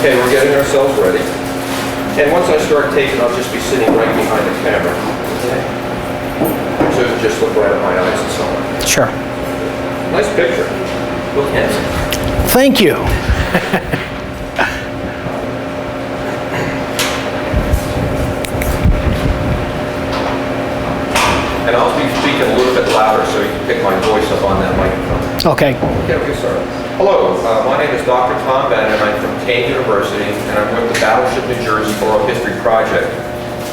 Okay, we're getting ourselves ready. And once I start taping, I'll just be sitting right behind the camera. Okay. So just look right at my eyes and so on. Sure. Nice picture. Look handsome. Thank you. And I'll be speaking a little bit louder so you can pick my voice up on that microphone. Okay. Okay, we'll get started. Hello, my name is Dr. Tom Bannon. I'm from Kane University, and I'm with the Battleship New Jersey Oral History Project.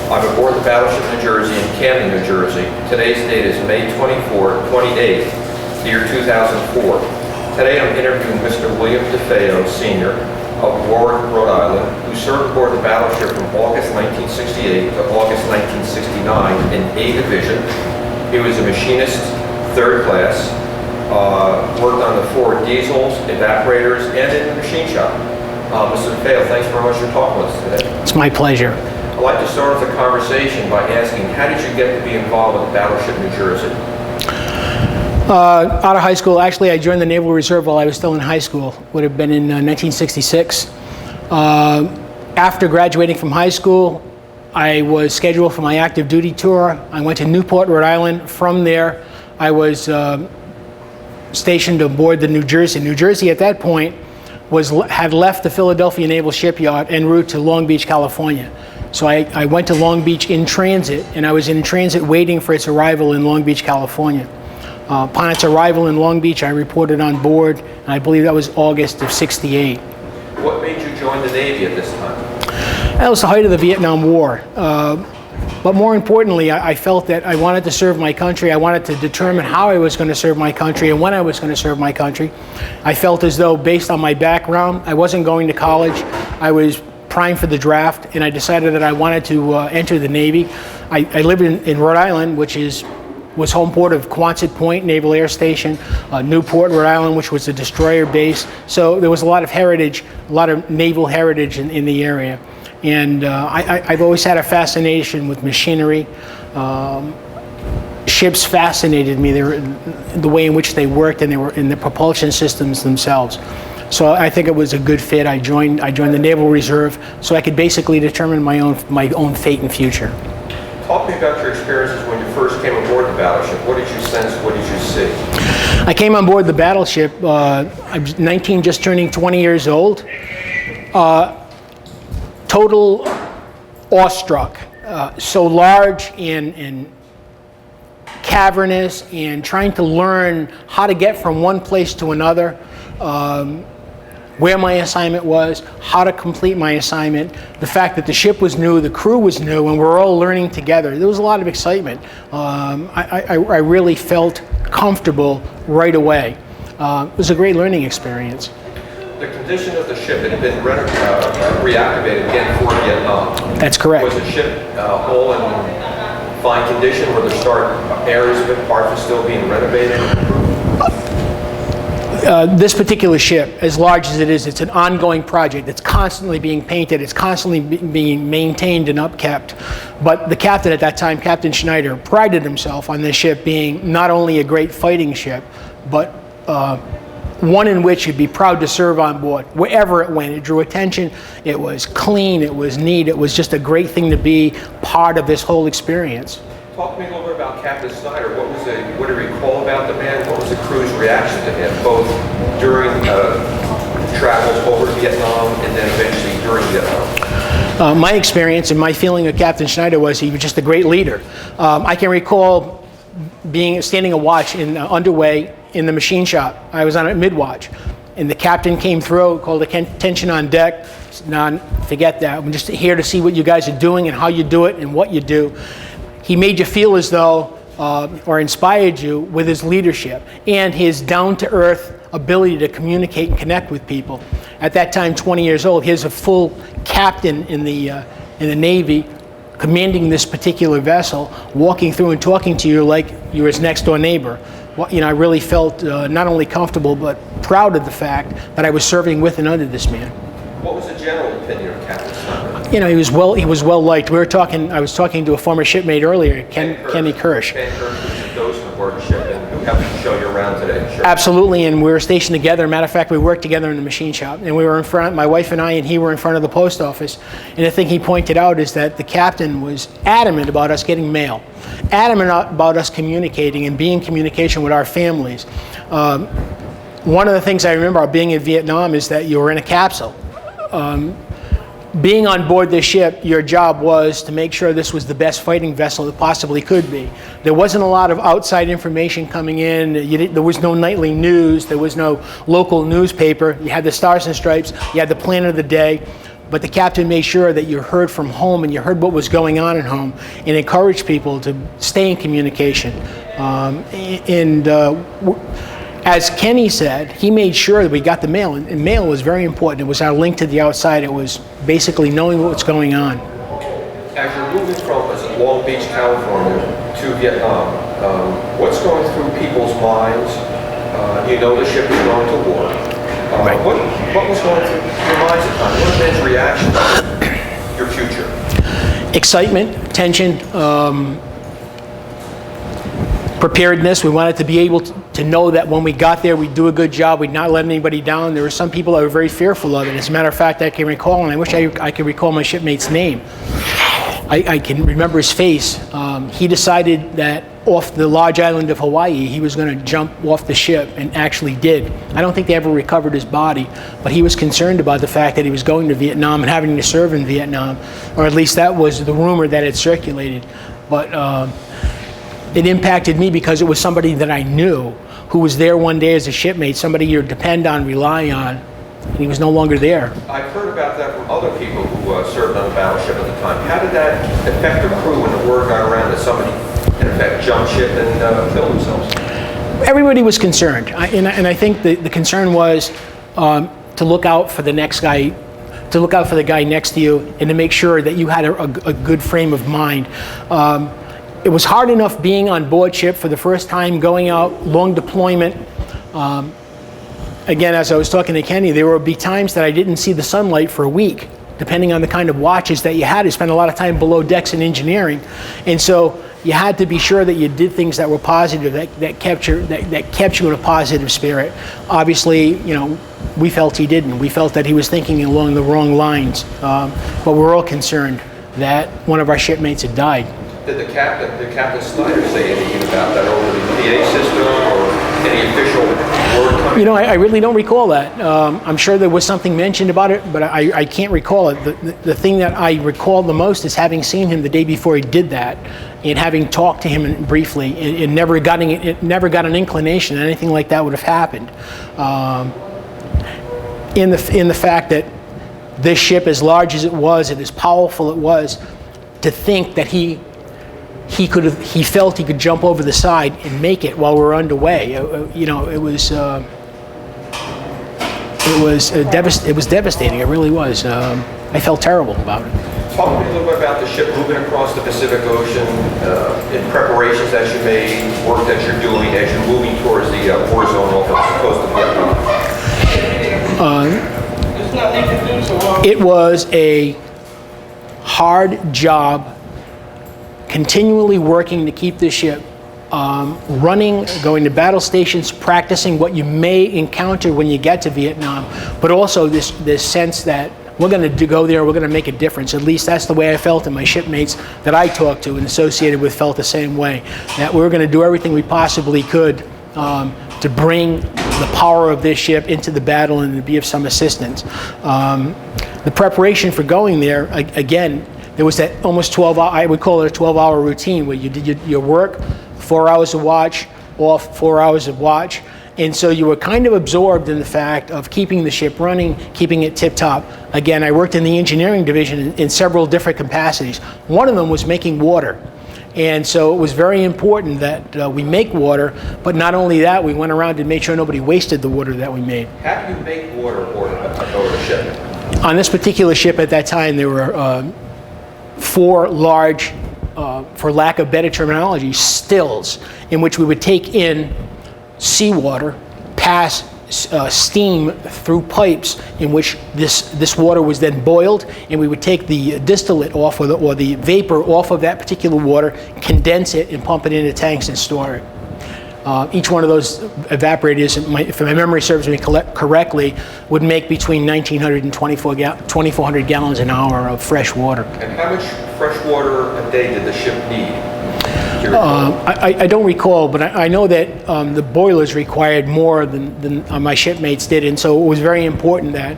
I'm aboard the Battleship New Jersey in Camden, New Jersey. Today's date is May 28th, year 2004. Today I'm interviewing Mr. William DeFeo, Sr. of Warwick, Rhode Island, who served aboard the battleship from August 1968 to August 1969 in A Division. He was a machinist, third class, worked on the 4 diesels, evaporators, and in the machine shop. Mr. DeFeo, thanks very much for talking with us today. It's my pleasure. I'd like to start off the conversation by asking, how did you get to be involved with the Battleship New Jersey? Out of high school, actually I joined the Naval Reserve while I was still in high school. Would have been in 1966. After graduating from high school, I was scheduled for my active duty tour. I went to Newport, Rhode Island. From there, I was stationed aboard the New Jersey. New Jersey at that point had left the Philadelphia Naval Shipyard en route to Long Beach, California. So I went to Long Beach in transit, and I was in transit waiting for its arrival in Long Beach, California. Upon its arrival in Long Beach, I reported on board, and I believe that was August of '68. What made you join the Navy at this time? That was the height of the Vietnam War. But more importantly, I felt that I wanted to serve my country. I wanted to determine how I was going to serve my country and when I was going to serve my country. I felt as though, based on my background, I wasn't going to college. I was primed for the draft, and I decided that I wanted to enter the Navy. I lived in Rhode Island, which was home port of Quonset Point Naval Air Station, Newport, Rhode Island, which was a destroyer base. So there was a lot of heritage, a lot of naval heritage in the area. And I've always had a fascination with machinery. Ships fascinated me, the way in which they worked, and they were in the propulsion systems themselves. So I think it was a good fit. I joined the Naval Reserve so I could basically determine my own fate and future. Talk to me about your experiences when you first came aboard the battleship. What did you sense? What did you see? I came on board the battleship. I was 19, just turning 20 years old. Total awestruck. So large and cavernous, and trying to learn how to get from one place to another, where my assignment was, how to complete my assignment, the fact that the ship was new, the crew was new, and we're all learning together. There was a lot of excitement. I really felt comfortable right away. It was a great learning experience. The condition of the ship, it had been reactivated again for Vietnam. That's correct. Was the ship all in fine condition? Were there areas of it, parts are still being renovated and improved? This particular ship, as large as it is, it's an ongoing project. It's constantly being painted. It's constantly being maintained and upkept. But the captain at that time, Captain Schneider, prided himself on this ship being not only a great fighting ship, but one in which you'd be proud to serve on board. Wherever it went, it drew attention. It was clean. It was neat. It was just a great thing to be part of this whole experience. Talk to me a little bit about Captain Snyder. What do you recall about the man? What was the crew's reaction to him, both during travels over Vietnam and then eventually during Vietnam? My experience and my feeling of Captain Schneider was he was just a great leader. I can recall standing a watch underway in the machine shop. I was on a mid-watch, and the captain came through, called attention on deck. Said, "No, forget that. I'm just here to see what you guys are doing and how you do it and what you do." He made you feel as though, or inspired you with his leadership and his down-to-earth ability to communicate and connect with people. At that time, 20 years old, here's a full captain in the Navy, commanding this particular vessel, walking through and talking to you like you're his next-door neighbor. Well, I really felt not only comfortable but proud of the fact that I was serving with and under this man. What was the general opinion of Captain Snyder? He was well liked. I was talking to a former shipmate earlier, Kenny Kirsch. Ken Kirsch was a docent aboard the ship and who happened to show you around around today. Sure. Absolutely, and we were stationed together. Matter of fact, we worked together in the machine shop, and we were in front, my wife and I, and he were in front of the post office. And the thing he pointed out is that the captain was adamant about us getting mail, adamant about us communicating and being in communication with our families. One of the things I remember about being in Vietnam is that you were in a capsule. Being on board this ship, your job was to make sure this was the best fighting vessel it possibly could be. There wasn't a lot of outside information coming in. There was no nightly news. There was no local newspaper. You had the Stars and Stripes. You had the plan of the day. But the captain made sure that you heard from home and you heard what was going on at home and encouraged people to stay in communication. As Kenny said, he made sure that we got the mail, and mail was very important. It was our link to the outside. It was basically knowing what's going on. As you're moving from Long Beach, California to Vietnam, what's going through people's minds? You know the ship is going to war. Right. What was going through your minds at the time? What was men's reaction to your future? Excitement, tension, preparedness. We wanted to be able to know that when we got there, we'd do a good job, we'd not let anybody down. There were some people that were very fearful of it. As a matter of fact, I can recall, and I wish I could recall my shipmate's name. I can remember his face. He decided that off the large island of Hawaii, he was going to jump off the ship, and actually did. I don't think they ever recovered his body, but he was concerned about the fact that he was going to Vietnam and having to serve in Vietnam, or at least that was the rumor that had circulated. But it impacted me because it was somebody that I knew who was there one day as a shipmate, somebody you depend on, rely on, and he was no longer there. I've heard about that from other people who served on the battleship at the time. How did that affect the crew when the word got around that somebody, in effect, jumped ship and killed themselves? Everybody was concerned, and I think the concern was to look out for the next guy, to look out for the guy next to you, and to make sure that you had a good frame of mind. It was hard enough being on board ship for the first time, going out, long deployment. Again, as I was talking to Kenny, there would be times that I didn't see the sunlight for a week, depending on the kind of watches that you had. You spent a lot of time below decks in engineering. And so you had to be sure that you did things that were positive, that kept you in a positive spirit. Obviously, you know, we felt he didn't. We felt that he was thinking along the wrong lines. But we're all concerned that one of our shipmates had died. Did Captain Snyder say anything about that over the PA system or any official word coming? You know, I really don't recall that. I'm sure there was something mentioned about it, but I can't recall it. The thing that I recall the most is having seen him the day before he did that, and having talked to him briefly, and never got an inclination that anything like that would have happened. In the fact that this ship, as large as it was and as powerful it was, to think that he felt he could jump over the side and make it while we were underway. You know, it was devastating. It really was. I felt terrible about it. Talk to me a little bit about the ship moving across the Pacific Ocean, in preparations that you made, work that you're doing as you're moving towards the war zone off the coast of Vietnam. It was a hard job, continually working to keep the ship running, going to battle stations, practicing what you may encounter when you get to Vietnam, but also this sense that we're going to go there, we're going to make a difference. At least that's the way I felt, and my shipmates that I talked to and associated with felt the same way, that we were going to do everything we possibly could to bring the power of this ship into the battle and to be of some assistance. The preparation for going there, again, there was that almost 12-hour, I would call it a 12-hour routine where you did your work, 4 hours of watch, off, 4 hours of watch. And so you were kind of absorbed in the fact of keeping the ship running, keeping it tip-top. Again, I worked in the engineering division in several different capacities. One of them was making water. And so it was very important that we make water, but not only that, we went around and made sure nobody wasted the water that we made. How do you make water aboard a ship? On this particular ship at that time, there were 4 large, for lack of better terminology, stills, in which we would take in seawater, pass steam through pipes, in which this water was then boiled, and we would take the distillate off, or the vapor off of that particular water, condense it, and pump it into tanks and store it. Each one of those evaporators, if my memory serves me correctly, would make between 1,900 and 2,400 gallons an hour of fresh water. And how much fresh water a day did the ship need? I don't recall, but I know that the boilers required more than my shipmates did, and so it was very important that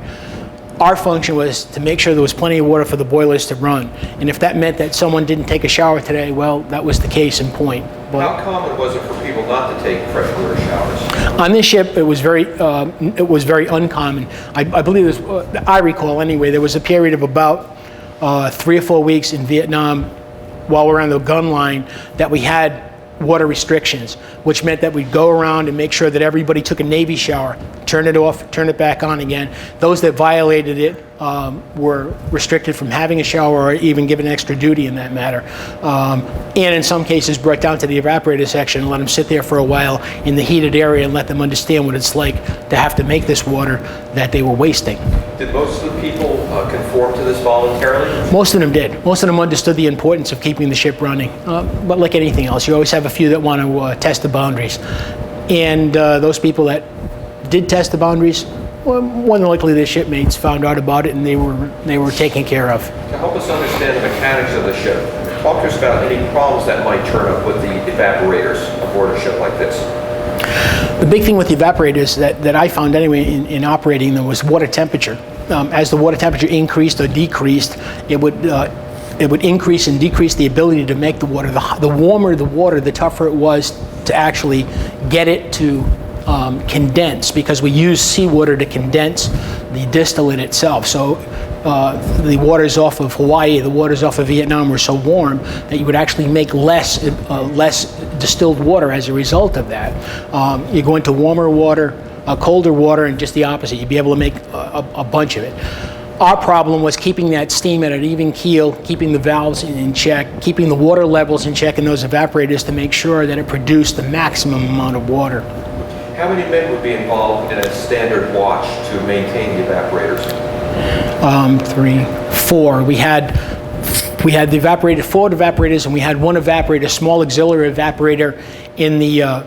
our function was to make sure there was plenty of water for the boilers to run. And if that meant that someone didn't take a shower today, well, that was the case in point. But how common was it for people not to take freshwater showers? on this ship, it was very uncommon. I believe I recall anyway, there was a period of about 3 or 4 weeks in Vietnam while we were on the gun line that we had water restrictions, which meant that we'd go around and make sure that everybody took a Navy shower, turn it off, turn it back on again. Those that violated it were restricted from having a shower or even given extra duty in that matter. And in some cases brought down to the evaporator section and let them sit there for a while in the heated area and let them understand what it's like to have to make this water that they were wasting. Did most of the people conform to this voluntarily? Most of them did. Most of them understood the importance of keeping the ship running. But like anything else, you always have a few that want to test the boundaries. And those people that did test the boundaries, well, more than likely their shipmates found out about it and they were taken care of. To help us understand the mechanics of the ship, talk to us about any problems that might turn up with the evaporators aboard a ship like this. The big thing with the evaporators that I found anyway in operating them was water temperature. As the water temperature increased or decreased, it would increase and decrease the ability to make the water. The warmer the water, the tougher it was to actually get it to condense, because we use seawater to condense the distillate itself. So the waters off of Hawaii, the waters off of Vietnam were so warm that you would actually make less distilled water as a result of that. You go into warmer water, colder water, and just the opposite. You'd be able to make a bunch of it. Our problem was keeping that steam at an even keel, keeping the valves in check, keeping the water levels in check in those evaporators to make sure that it produced the maximum amount of water. How many men would be involved in a standard watch to maintain the evaporators? 3, 4. We had the evaporator, 4 evaporators, and we had one evaporator, small auxiliary evaporator, in the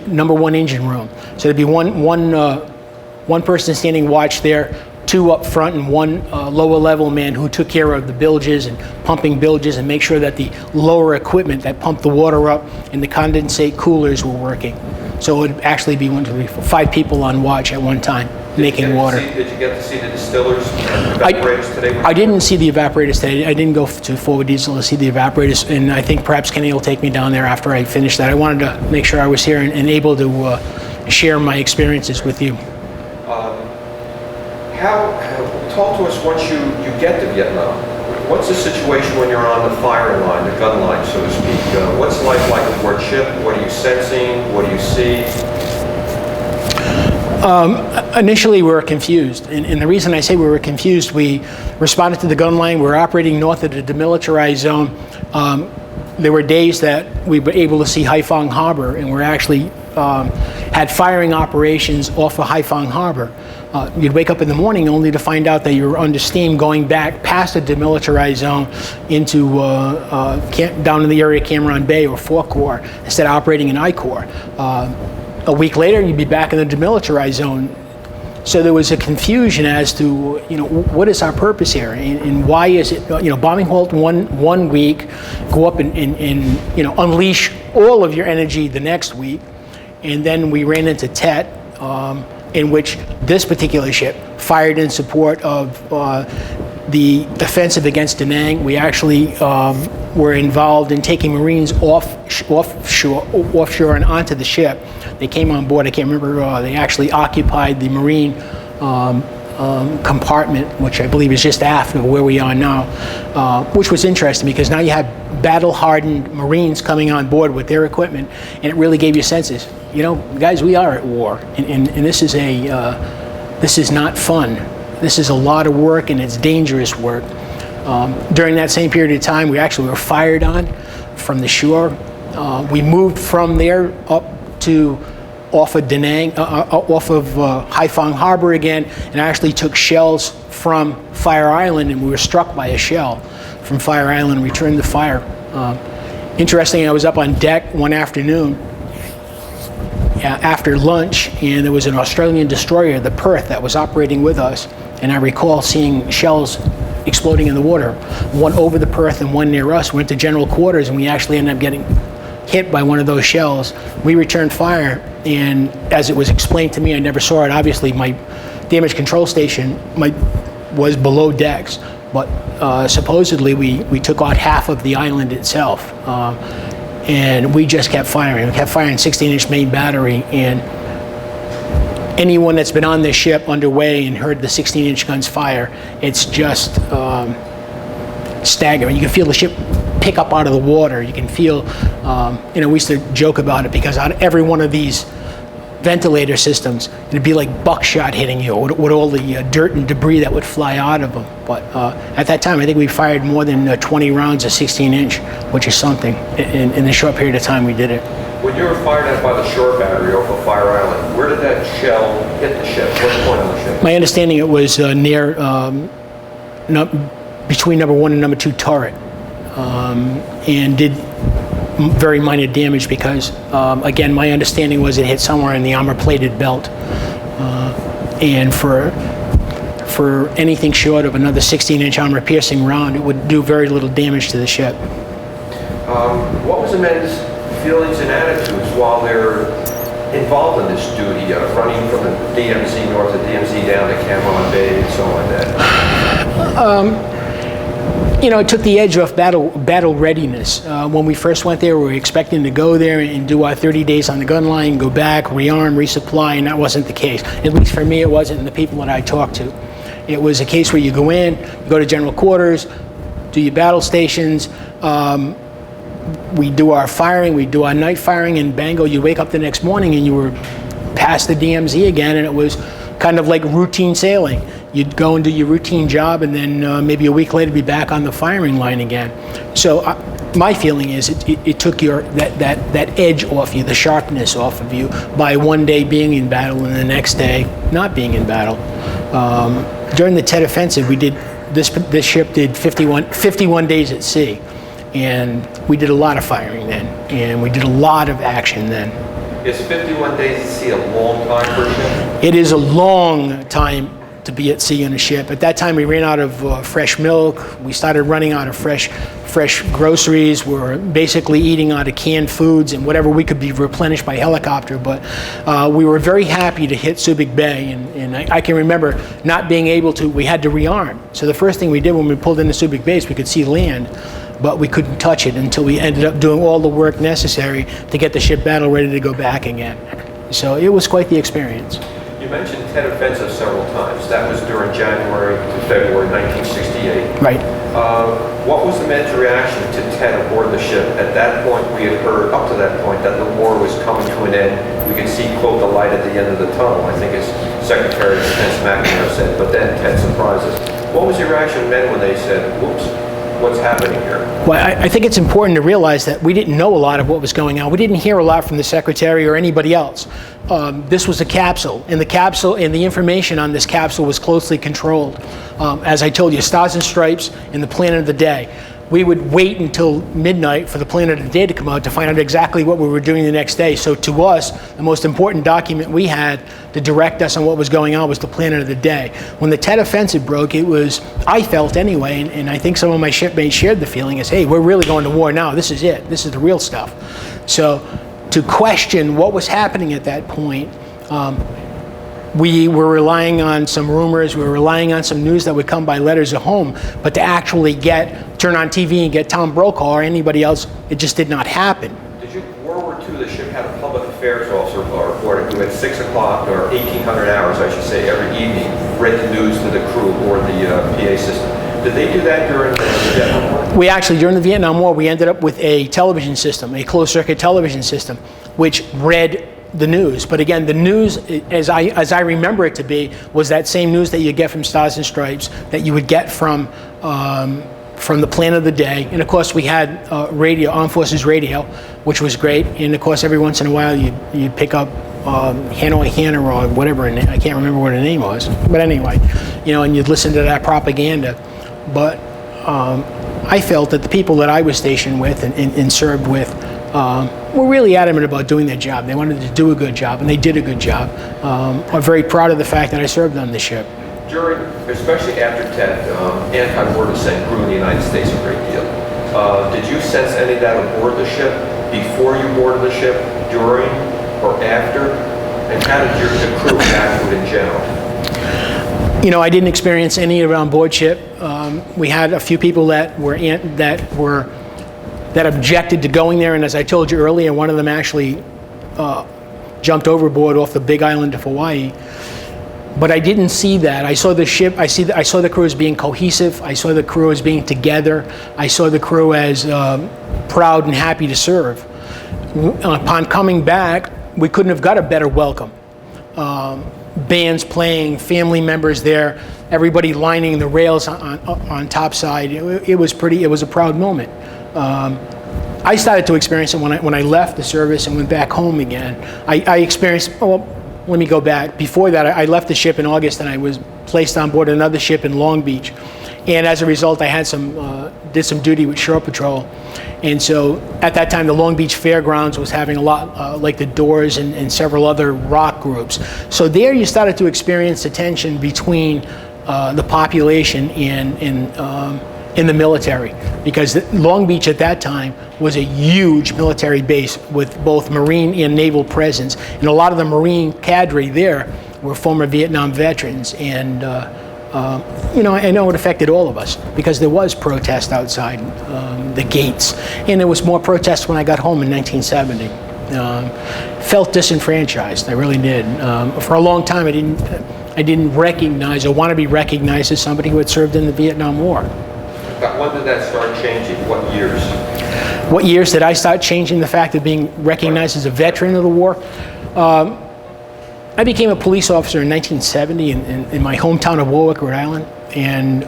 number 1 engine room. So there'd be one person standing watch there, 2 up front, and 1 lower level man who took care of the bilges and pumping bilges and make sure that the lower equipment that pumped the water up and the condensate coolers were working. So it would actually be 1, 2, 3, 4, 5 people on watch at one time making water. Did you get to see the distillers and evaporators today? I didn't see the evaporators today. I didn't go to Forward Diesel to see the evaporators, and I think perhaps Kenny will take me down there after I finish that. I wanted to make sure I was here and able to share my experiences with you. Talk to us once you get to Vietnam. What's the situation when you're on the firing line, the gun line, so to speak? What's life like aboard ship? What are you sensing? What do you see? Initially, we were confused, and the reason I say we were confused, we responded to the gun line. We were operating north of the demilitarized zone. There were days that we were able to see Haiphong Harbor, and we actually had firing operations off of Haiphong Harbor. You'd wake up in the morning only to find out that you were under steam going back past the demilitarized zone into down in the area of Cameron Bay or 4 Corps instead of operating in I Corps. A week later, you'd be back in the demilitarized zone. So there was a confusion as to, what is our purpose here and why is it, bombing halt one week, go up and unleash all of your energy the next week, and then we ran into Tet, in which this particular ship fired in support of the offensive against Da Nang. We actually were involved in taking Marines offshore and onto the ship. They came on board. I can't remember. They actually occupied the Marine compartment, which I believe is just aft of where we are now, which was interesting because now you have battle-hardened Marines coming on board with their equipment, and it really gave you senses. Guys, we are at war, and this is not fun. This is a lot of work, and it's dangerous work. During that same period of time, we actually were fired on from the shore. We moved from there up to off of Da Nang, off of Haiphong Harbor again, and actually took shells from Fire Island, and we were struck by a shell from Fire Island, returned the fire. Interesting, I was up on deck one afternoon, after lunch, and there was an Australian destroyer, the Perth, that was operating with us, and I recall seeing shells exploding in the water, one over the Perth and one near us. We went to general quarters, and we actually ended up getting hit by one of those shells. We returned fire, and as it was explained to me, I never saw it. Obviously, my damage control station was below decks, but supposedly we took out half of the island itself, and we just kept firing. We kept firing 16-inch main battery, and anyone that's been on this ship underway and heard the 16-inch guns fire, it's just staggering. You can feel the ship pick up out of the water. You can feel, we used to joke about it because on every one of these ventilator systems, it'd be like buckshot hitting you with all the dirt and debris that would fly out of them. But at that time, I think we fired more than 20 rounds of 16-inch, which is something in the short period of time we did it. When you were fired at by the shore battery off of Fire Island, where did that shell hit the ship? What point on the ship? My understanding, it was near, between number 1 and number 2 turret, and did very minor damage because, again, my understanding was it hit somewhere in the armor-plated belt, and for anything short of another 16-inch armor-piercing round, it would do very little damage to the ship. What was the men's feelings and attitudes while they're involved in this duty, running from the DMZ north to DMZ down to Cameron Bay and so on like that? It took the edge off battle readiness. When we first went there, we were expecting to go there and do our 30 days on the gun line, go back, rearm, resupply, and that wasn't the case. At least for me, it wasn't, and the people that I talked to. It was a case where you go in, you go to general quarters, do your battle stations, we do our firing, we do our night firing, and bango, you wake up the next morning and you were past the DMZ again, and it was kind of like routine sailing. You'd go and do your routine job, and then maybe a week later be back on the firing line again. So my feeling is it took that edge off you, the sharpness off of you, by one day being in battle and the next day not being in battle. During the Tet Offensive, we did this ship did 51 days at sea, and we did a lot of firing then, and we did a lot of action then. Is 51 days at sea a long time for a ship? It is a long time to be at sea on a ship. At that time, we ran out of fresh milk. We started running out of fresh groceries. We were basically eating out of canned foods and whatever we could be replenished by helicopter. But we were very happy to hit Subic Bay, and I can remember not being able to. We had to rearm. So the first thing we did when we pulled into Subic Bay is we could see land, but we couldn't touch it until we ended up doing all the work necessary to get the ship battle ready to go back again. So it was quite the experience. You mentioned Tet Offensive several times. That was during January to February 1968. Right. What was the men's reaction to Tet aboard the ship? At that point, we had heard up to that point that the war was coming to an end. We could see, quote, the light at the end of the tunnel, I think as Secretary of Defense McNamara said, but then Tet surprised us. What was your reaction to men when they said, whoops, what's happening here? Well, I think it's important to realize that we didn't know a lot of what was going on. We didn't hear a lot from the Secretary or anybody else. This was a capsule, and the information on this capsule was closely controlled. As I told you, Stars and Stripes and the Plan of the Day. We would wait until midnight for the Plan of the Day to come out to find out exactly what we were doing the next day. So to us, the most important document we had to direct us on what was going on was the Plan of the Day. When the Tet Offensive broke, it was, I felt anyway, and I think some of my shipmates shared the feeling, is, hey, we're really going to war now. This is it. This is the real stuff. So to question what was happening at that point, we were relying on some rumors, we were relying on some news that would come by letters at home, but to actually turn on TV and get Tom Brokaw or anybody else, it just did not happen. Did you, World War II, the ship had a public affairs officer reporter who at 6 o'clock, or 1800 hours, I should say, every evening, read the news to the crew aboard the PA system. Did they do that during the Vietnam War? We actually, during the Vietnam War, we ended up with a television system, a closed-circuit television system, which read the news. But again, the news, as I remember it to be, was that same news that you get from Stars and Stripes, that you would get from the Plan of the Day. And of course, we had radio, Armed Forces radio, which was great. And of course, every once in a while, you'd pick up Hanoi Hannah or whatever, I can't remember what her name was. But anyway, and you'd listen to that propaganda. But I felt that the people that I was stationed with and served with were really adamant about doing their job. They wanted to do a good job, and they did a good job. I'm very proud of the fact that I served on the ship. During, especially after Tet, anti-war dissent grew in the United States a great deal. Did you sense any of that aboard the ship, before you boarded the ship, during, or after? And how did the crew react to it in general? You know, I didn't experience any of it on board ship. We had a few people that objected to going there, and as I told you earlier, one of them actually jumped overboard off the big island of Hawaii. But I didn't see that. I saw the ship. I saw the crew as being cohesive. I saw the crew as being together. I saw the crew as proud and happy to serve. Upon coming back, we couldn't have got a better welcome. Bands playing, family members there, everybody lining the rails on topside. It was a proud moment. I started to experience it when I left the service and went back home again. I experienced, let me go back. Before that, I left the ship in August and I was placed on board another ship in Long Beach. And as a result, I had did some duty with Shore Patrol. And so at that time, the Long Beach Fairgrounds was having a lot, like the Doors and several other rock groups. So there you started to experience the tension between the population in the military, because Long Beach at that time was a huge military base with both Marine and naval presence, and a lot of the Marine cadre there were former Vietnam veterans, and you know, I know it affected all of us because there was protest outside the gates, and there was more protest when I got home in 1970. Felt disenfranchised, I really did. For a long time, I didn't recognize or want to be recognized as somebody who had served in the Vietnam War. When did that start changing? What years? What years did I start changing the fact of being recognized as a veteran of the war? I became a police officer in 1970 in my hometown of Warwick, Rhode Island, and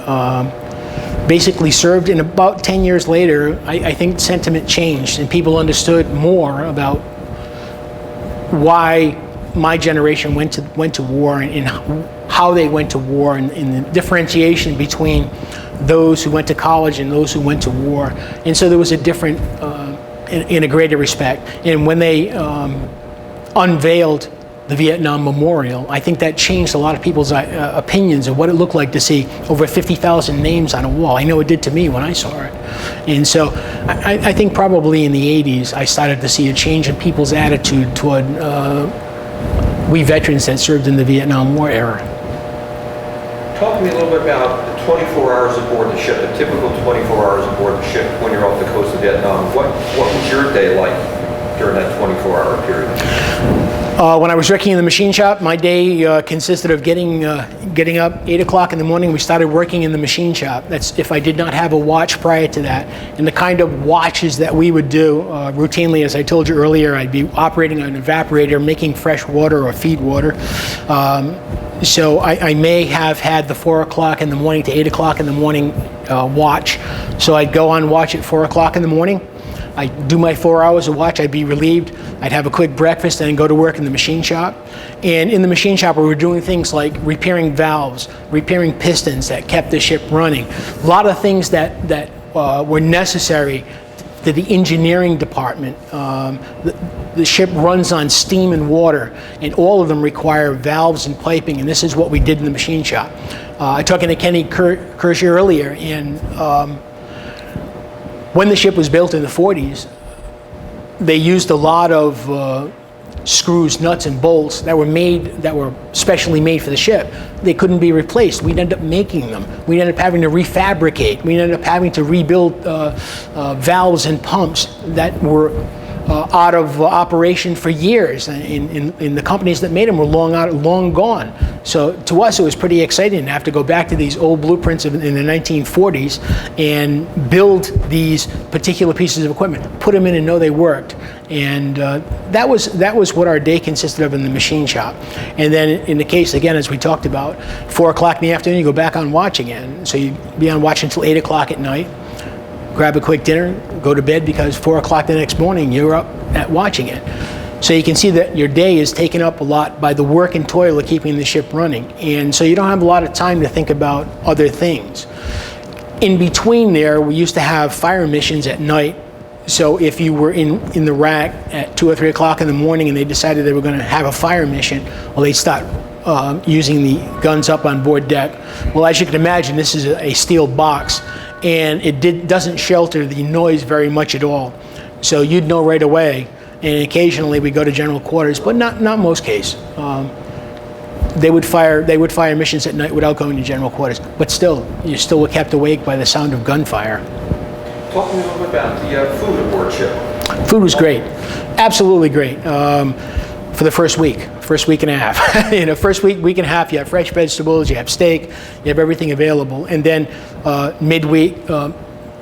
basically served. And about 10 years later, I think sentiment changed and people understood more about why my generation went to war and how they went to war, and the differentiation between those who went to college and those who went to war. And so there was a different, in a greater respect. And when they unveiled the Vietnam Memorial, I think that changed a lot of people's opinions of what it looked like to see over 50,000 names on a wall. I know it did to me when I saw it. And so I think probably in the 80s, I started to see a change in people's attitude toward we veterans that served in the Vietnam War era. Talk to me a little bit about the 24 hours aboard the ship, the typical 24 hours aboard the ship when you're off the coast of Vietnam. What was your day like during that 24-hour period? When I was working in the machine shop, my day consisted of getting up 8 o'clock in the morning. We started working in the machine shop. That's if I did not have a watch prior to that. And the kind of watches that we would do routinely, as I told you earlier, I'd be operating an evaporator, making fresh water or feed water. So I may have had the 4 o'clock in the morning to 8 o'clock in the morning watch. So I'd go on watch at 4 o'clock in the morning. I'd do my 4 hours of watch, I'd be relieved, I'd have a quick breakfast and then go to work in the machine shop. And in the machine shop we were doing things like repairing valves, repairing pistons that kept the ship running. A lot of things that were necessary to the engineering department. The ship runs on steam and water, and all of them require valves and piping, and this is what we did in the machine shop. I talked to Kenny Kershaw earlier, and when the ship was built in the 40s, they used a lot of screws, nuts, and bolts that were specially made for the ship. They couldn't be replaced. We'd end up making them. We'd end up having to refabricate. We'd end up having to rebuild valves and pumps that were out of operation for years, and the companies that made them were long gone. So to us, it was pretty exciting to have to go back to these old blueprints in the 1940s and build these particular pieces of equipment, put them in and know they worked. And that was what our day consisted of in the machine shop. And then in the case, again, as we talked about, 4 o'clock in the afternoon, you go back on watch again. So you'd be on watch until 8 o'clock at night. Grab a quick dinner, go to bed, because 4 o'clock the next morning you're up at watching it. So you can see that your day is taken up a lot by the work and toil of keeping the ship running. And so you don't have a lot of time to think about other things. In between there, we used to have fire missions at night So if you were in the rack at 2 or 3 o'clock in the morning and they decided they were going to have a fire mission, well, they'd start using the guns up on board deck. Well, as you can imagine, this is a steel box, and it doesn't shelter the noise very much at all. So you'd know right away, and occasionally we go to general quarters, but not most cases. They would fire missions at night without going to general quarters, but still, you still were kept awake by the sound of gunfire. Talk to me a little bit about the food aboard ship. Food was great, absolutely great. For the first week and a half. You know, first week and a half, you have fresh vegetables, you have steak, you have everything available. And then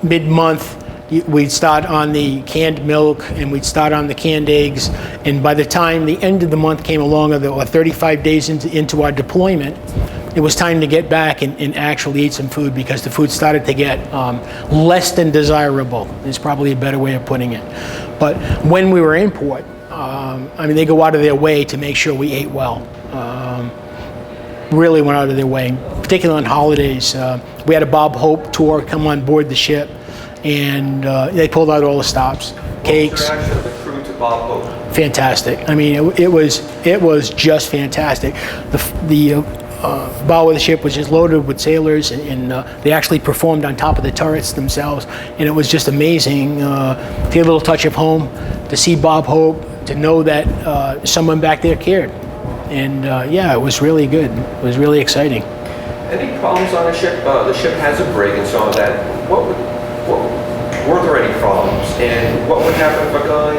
mid-month, we'd start on the canned milk and we'd start on the canned eggs. And by the time the end of the month came along, or 35 days into our deployment, it was time to get back and actually eat some food, because the food started to get less than desirable, is probably a better way of putting it. But when we were in port, I mean, they go out of their way to make sure we ate well. Really went out of their way, particularly on holidays. We had a Bob Hope tour come on board the ship, and they pulled out all the stops, cakes. What was the reaction of the crew to Bob Hope? Fantastic. I mean, it was just fantastic. The bow of the ship was just loaded with sailors, and they actually performed on top of the turrets themselves, and it was just amazing to get a little touch of home, to see Bob Hope, to know that someone back there cared. And yeah, it was really good. It was really exciting. Any problems on the ship? The ship has a brig and some of that. Were there any problems? And what would happen if a guy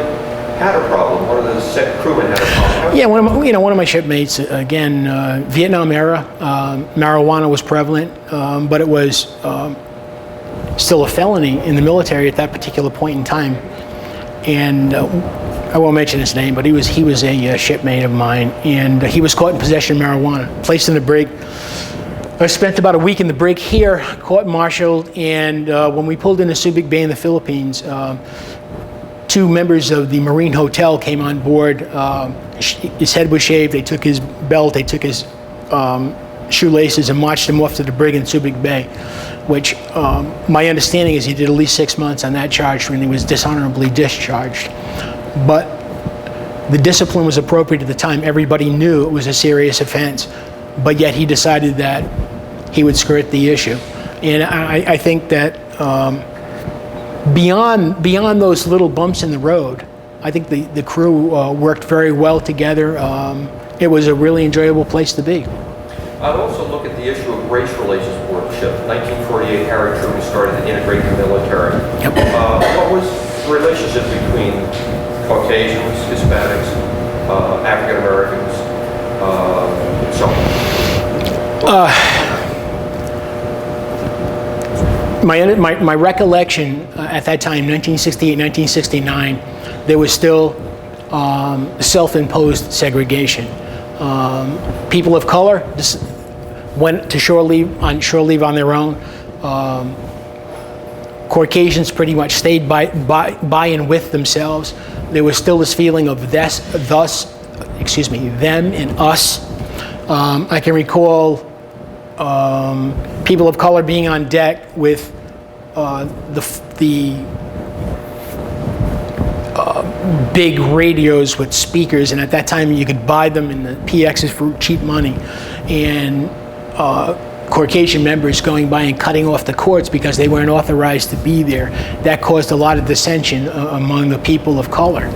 had a problem? One of the set crewmen had a problem? Yeah, one of my shipmates, again, Vietnam era, marijuana was prevalent, but it was still a felony in the military at that particular point in time. And I won't mention his name, but he was a shipmate of mine, and he was caught in possession of marijuana, placed in the brig. I spent about a week in the brig here, court-martialed, and when we pulled into Subic Bay in the Philippines, 2 members of the Marine Hotel came on board. His head was shaved, they took his belt, they took his shoelaces and marched him off to the brig in Subic Bay, which my understanding is he did at least 6 months on that charge when he was dishonorably discharged. But the discipline was appropriate at the time. Everybody knew it was a serious offense, but yet he decided that he would skirt the issue. And I think that beyond those little bumps in the road, I think the crew worked very well together. It was a really enjoyable place to be. I'd also look at the issue of race relations aboard the ship. 1948, Harry Truman started to integrate the military. Yep. What was the relationship between Caucasians, Hispanics, African Americans, so on? My recollection at that time, 1968, 1969, there was still self-imposed segregation. People of color went to shore leave on their own. Caucasians pretty much stayed by and with themselves. There was still this feeling of them and us. I can recall people of color being on deck with the big radios with speakers, and at that time you could buy them in the PXs for cheap money, and Caucasian members going by and cutting off the cords because they weren't authorized to be there. That caused a lot of dissension among the people of color.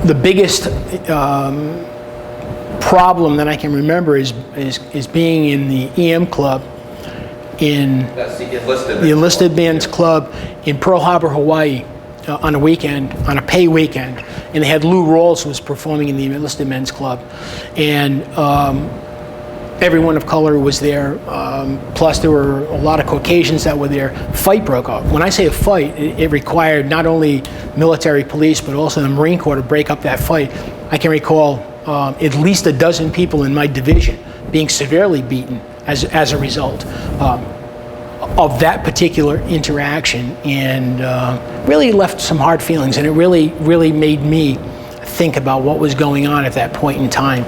The biggest problem that I can remember is being in the EM club That's the enlisted men's club in Pearl Harbor, Hawaii, on a weekend, on a pay weekend, and they had Lou Rawls who was performing in the enlisted men's club, and everyone of color was there. Plus, there were a lot of Caucasians that were there. Fight broke out. When I say a fight, it required not only military police but also the Marine Corps to break up that fight. I can recall at least a dozen people in my division being severely beaten as a result of that particular interaction, and really left some hard feelings, and it really made me think about what was going on at that point in time.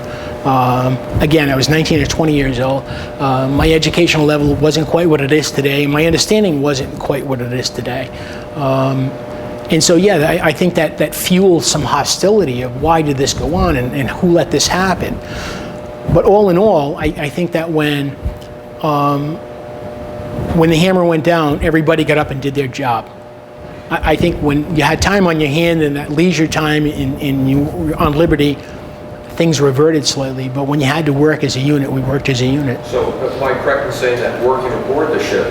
Again, I was 19 or 20 years old. My educational level wasn't quite what it is today. My understanding wasn't quite what it is today. And so, yeah, I think that fueled some hostility of why did this go on and who let this happen. But all in all, I think that when the hammer went down, everybody got up and did their job. I think when you had time on your hand and that leisure time and you were on liberty, things reverted slightly. But when you had to work as a unit, we worked as a unit. So am I correct in saying that working aboard the ship,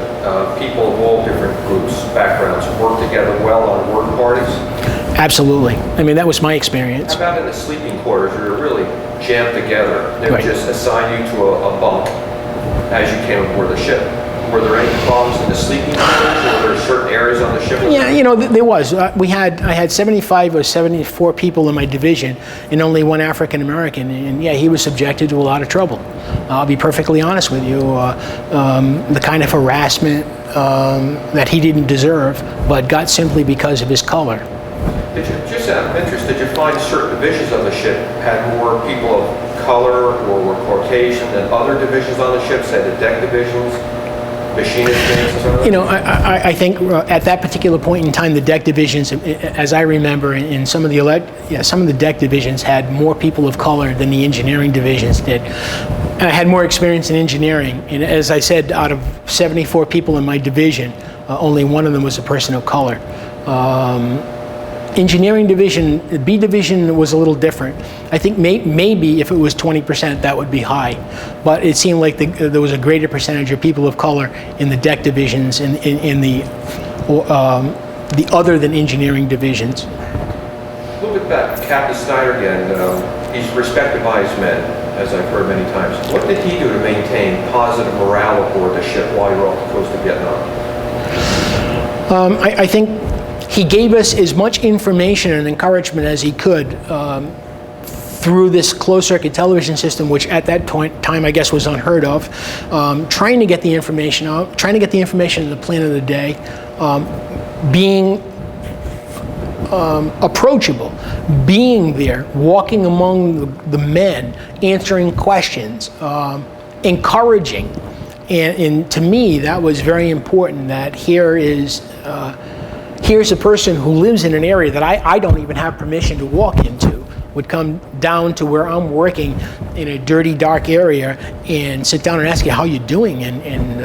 people of all different groups, backgrounds, work together well on work parties? Absolutely. I mean, that was my experience. How about in the sleeping quarters where you're really jammed together? They would Right. just assign you to a bunk as you came aboard the ship. Were there any problems in the sleeping quarters, or were there certain areas on the ship? Yeah, you know, there was. I had 75 or 74 people in my division and only one African American, and yeah, he was subjected to a lot of trouble. I'll be perfectly honest with you. The kind of harassment that he didn't deserve, but got simply because of his color. Did you, just out of interest, did you find certain divisions of the ship had more people of color or were Caucasian than other divisions on the ship, say the deck divisions? You know, I think at that particular point in time, the deck divisions, as I remember, in some of the deck divisions had more people of color than the engineering divisions did. I had more experience in engineering, and as I said, out of 74 people in my division, only one of them was a person of color. Engineering division, B division was a little different. I think maybe if it was 20%, that would be high. But it seemed like there was a greater percentage of people of color in the deck divisions and in the other than engineering divisions. A little bit back, Captain Snyder again, he's respected by his men, as I've heard many times. What did he do to maintain positive morale aboard the ship while you were off the coast of Vietnam? I think he gave us as much information and encouragement as he could through this closed-circuit television system, which at that time I guess was unheard of. Trying to get the information out, trying to get the information in the plan of the day, being approachable, being there, walking among the men, answering questions, encouraging. And to me, that was very important, that here's a person who lives in an area that I don't even have permission to walk into, would come down to where I'm working in a dirty, dark area and sit down and ask you how you're doing and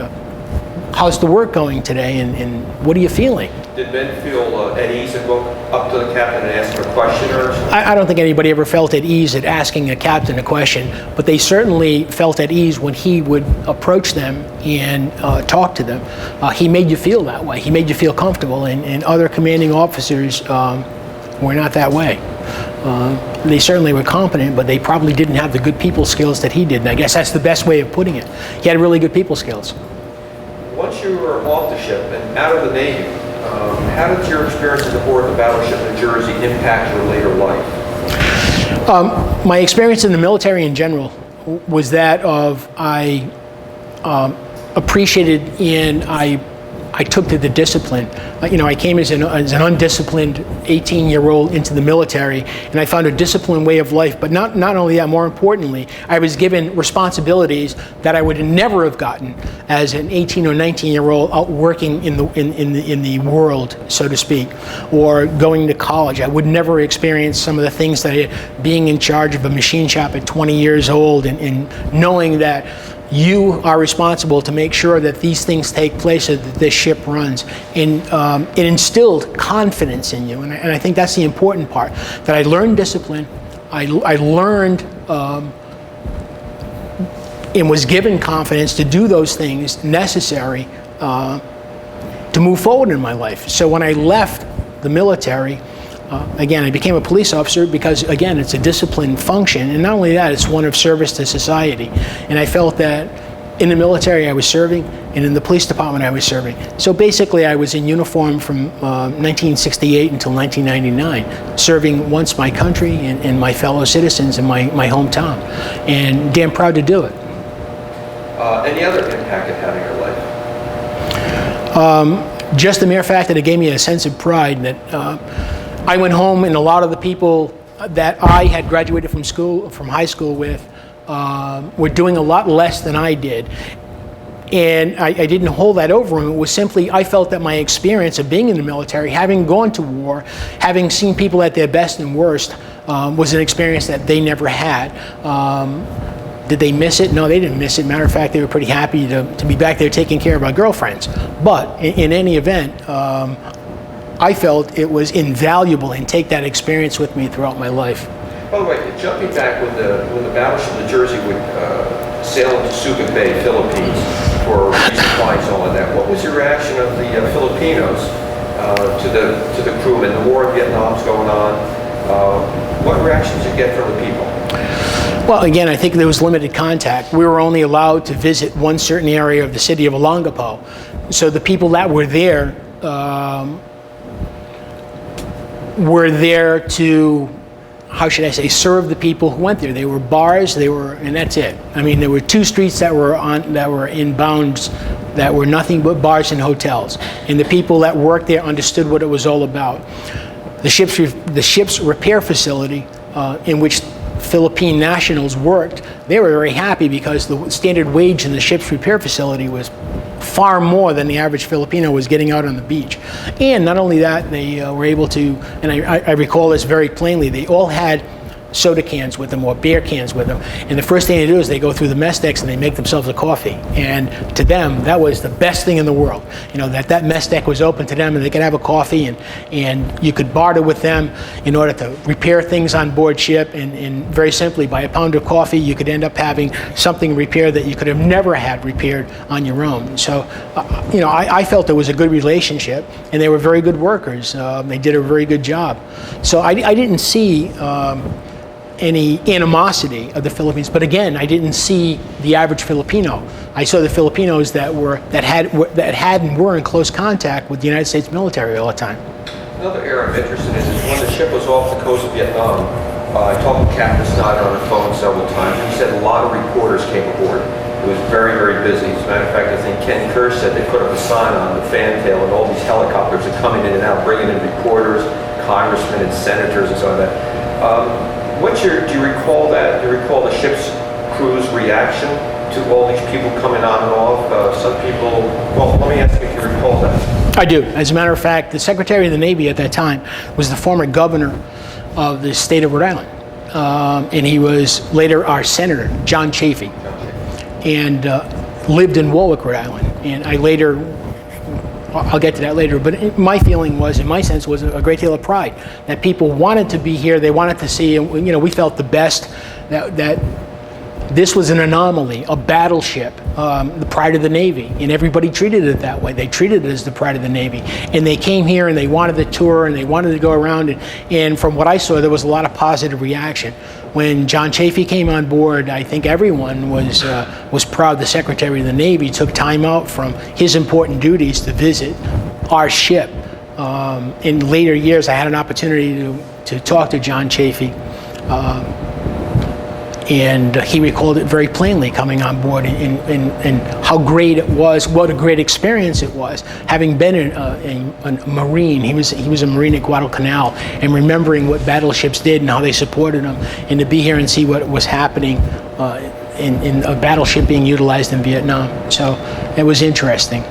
how's the work going today and what are you feeling? Did men feel at ease and go up to the captain and ask him a question or something? I don't think anybody ever felt at ease at asking a captain a question, but they certainly felt at ease when he would approach them and talk to them. He made you feel that way. He made you feel comfortable, and other commanding officers were not that way. They certainly were competent, but they probably didn't have the good people skills that he did, and I guess that's the best way of putting it. He had really good people skills. Once you were off the ship and out of the Navy, how did your experiences aboard the battleship New Jersey impact your later life? My experience in the military in general was that of I appreciated and I took to the discipline. You know, I came as an undisciplined 18-year-old into the military, and I found a disciplined way of life. But not only that, more importantly, I was given responsibilities that I would never have gotten as an 18 or 19-year-old out working in the world, so to speak, or going to college. I would never experience some of the things that being in charge of a machine shop at 20 years old and knowing that you are responsible to make sure that these things take place so that this ship runs. And it instilled confidence in you. And I think that's the important part, that I learned discipline. I learned and was given confidence to do those things necessary to move forward in my life. So when I left the military, again, I became a police officer because, again, it's a disciplined function. And not only that, it's one of service to society. And I felt that in the military I was serving, and in the police department I was serving. So basically I was in uniform from 1968 until 1999, serving once my country and my fellow citizens in my hometown. And damn proud to do it. Any other impact it had on your life? Just the mere fact that it gave me a sense of pride that I went home, and a lot of the people that I had graduated from high school with were doing a lot less than I did. And I didn't hold that over him. It was simply, I felt that my experience of being in the military, having gone to war, having seen people at their best and worst, was an experience that they never had. Did they miss it? No, they didn't miss it. Matter of fact, they were pretty happy to be back there taking care of our girlfriends. But in any event, I felt it was invaluable and take that experience with me throughout my life. By the way, jumping back when the battleship New Jersey would sail into Subic Bay, Philippines, for resupply and all of that, what was your reaction of the Filipinos to the crewmen? The war in Vietnam's going on. What reactions did you get from the people? Well, again, I think there was limited contact. We were only allowed to visit one certain area of the city of Olongapo. So the people that were there to, how should I say, serve the people who went there. They were bars, and that's it. I mean, there were 2 streets that were in bounds that were nothing but bars and hotels. And the people that worked there understood what it was all about. The ship's repair facility, in which Philippine nationals worked, they were very happy because the standard wage in the ship's repair facility was far more than the average Filipino was getting out on the beach. And not only that, they were able to, and I recall this very plainly, they all had soda cans with them or beer cans with them. And the first thing they do is they go through the mess decks and they make themselves a coffee. And to them, that was the best thing in the world. You know, that mess deck was open to them and they could have a coffee and you could barter with them in order to repair things on board ship. And very simply, by a pound of coffee, you could end up having something repaired that you could have never had repaired on your own. So, you know, I felt it was a good relationship and they were very good workers. They did a very good job. So I didn't see any animosity of the Philippines, but again, I didn't see the average Filipino. I saw the Filipinos that had and were in close contact with the United States military all the time. Another area I'm interested in is when the ship was off the coast of Vietnam. I talked with Captain Snyder on the phone several times, and he said a lot of reporters came aboard. It was very, very busy. As a matter of fact, I think Ken Kerr said they put up a sign on the fantail, and all these helicopters are coming in and out, bringing in reporters, congressmen, and senators, and so on. Do you recall that? Do you recall the ship's crew's reaction to all these people coming on and off? Some people, well, let me ask you if you recall that. I do. As a matter of fact, the Secretary of the Navy at that time was the former governor of the state of Rhode Island. And he was later our senator, John Chafee, and lived in Warwick, Rhode Island. And I'll get to that later, but my feeling was, in my sense, was a great deal of pride that people wanted to be here. They wanted to see, and you know, we felt the best that this was an anomaly, a battleship, the pride of the Navy, and everybody treated it that way. They treated it as the pride of the Navy, and they came here and they wanted the tour and they wanted to go around. And from what I saw, there was a lot of positive reaction. When John Chafee came on board, I think everyone was proud. The Secretary of the Navy took time out from his important duties to visit our ship. In later years, I had an opportunity to talk to John Chafee, and he recalled it very plainly coming on board and how great it was, what a great experience it was. Having been a Marine, he was a Marine at Guadalcanal, and remembering what battleships did and how they supported them, and to be here and see what was happening in a battleship being utilized in Vietnam. So it was interesting.